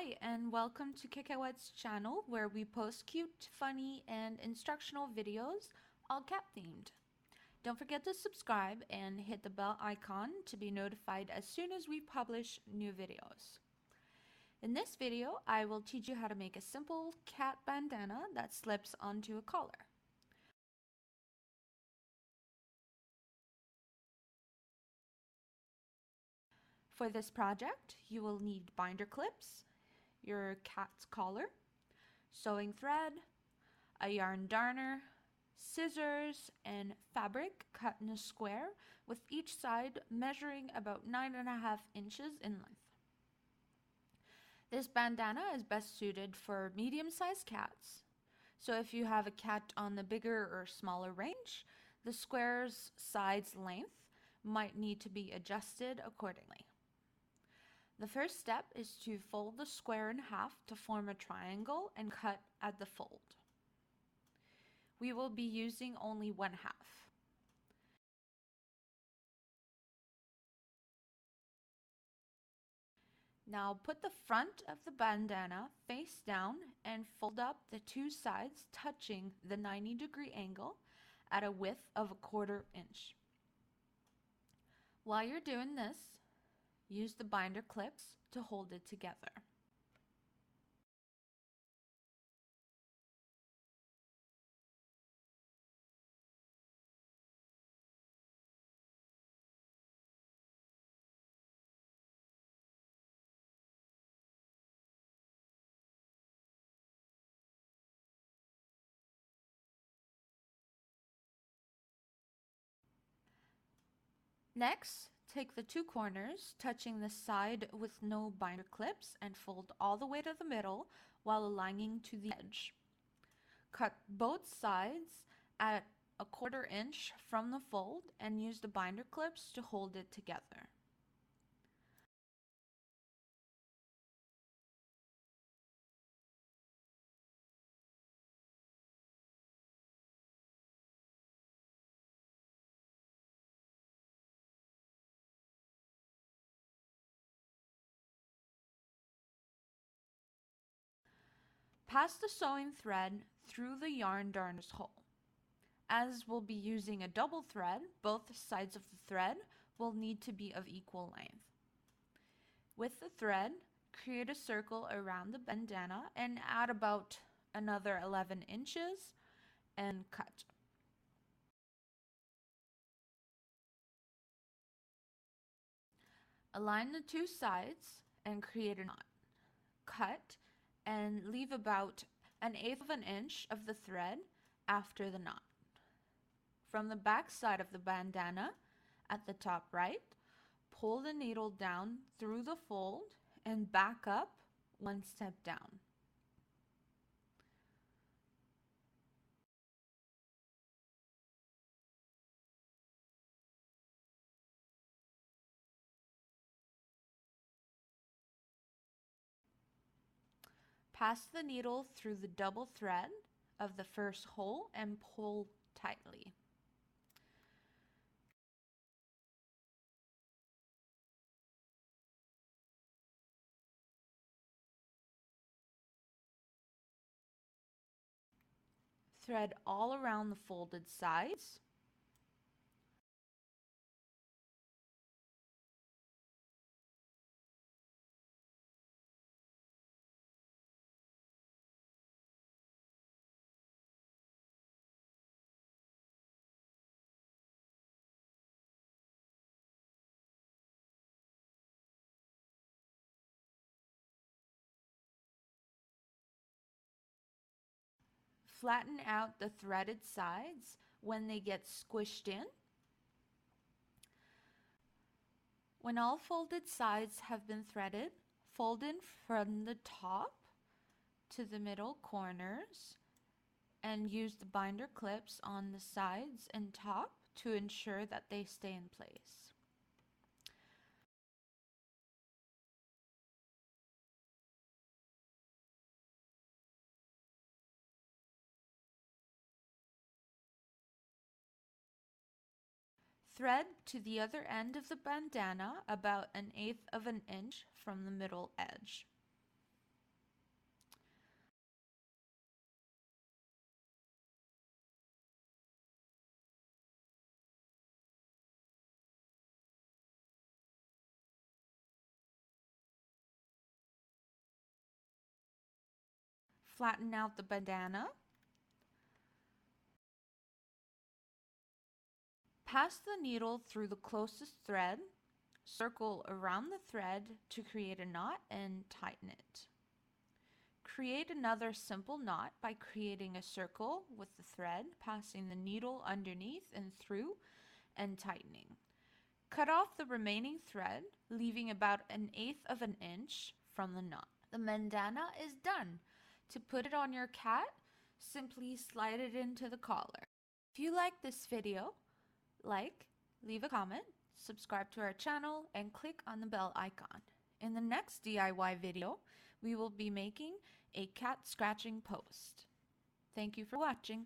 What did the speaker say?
Hi, and welcome to Cacahouette's channel where we post cute, funny, and instructional videos, all cat themed. Don't forget to subscribe and hit the bell icon to be notified as soon as we publish new videos. In this video, I will teach you how to make a simple cat bandana that slips onto a collar. For this project, you will need binder clips, your cat's collar, sewing thread, a yarn darner, scissors, and fabric cut in a square with each side measuring about 9.5 inches in length. This bandana is best suited for medium-sized cats. So if you have a cat on the bigger or smaller range, the square's side's length might need to be adjusted accordingly. The first step is to fold the square in half to form a triangle and cut at the fold. We will be using only one half. Now put the front of the bandana face down and fold up the two sides touching the 90-degree angle at a width of 1/4 inch. While you're doing this, use the binder clips to hold it together. Next, take the two corners touching the side with no binder clips and fold all the way to the middle while aligning to the edge. Cut both sides at 1/4 inch from the fold and use the binder clips to hold it together. Pass the sewing thread through the yarn darner's hole. As we'll be using a double thread, both sides of the thread will need to be of equal length. With the thread, create a circle around the bandana and add about another 11 inches and cut. Align the two sides and create a knot. Cut and leave about 1/8 of an inch of the thread after the knot. From the back side of the bandana, at the top right, pull the needle down through the fold and back up one step down. Pass the needle through the double thread of the first hole and pull tightly. Thread all around the folded sides. Flatten out the threaded sides when they get squished in. When all folded sides have been threaded, fold in from the top to the middle corners and use the binder clips on the sides and top to ensure that they stay in place. Thread to the other end of the bandana about 1/8 of an inch from the middle edge. Flatten out the bandana. Pass the needle through the closest thread, circle around the thread to create a knot and tighten it. Create another simple knot by creating a circle with the thread, passing the needle underneath and through, and tightening. Cut off the remaining thread, leaving about 1/8 of an inch from the knot. The bandana is done. To put it on your cat, simply slide it into the collar. If you like this video, leave a comment, subscribe to our channel, and click on the bell icon. In the next DIY video, we will be making a cat scratching post. Thank you for watching.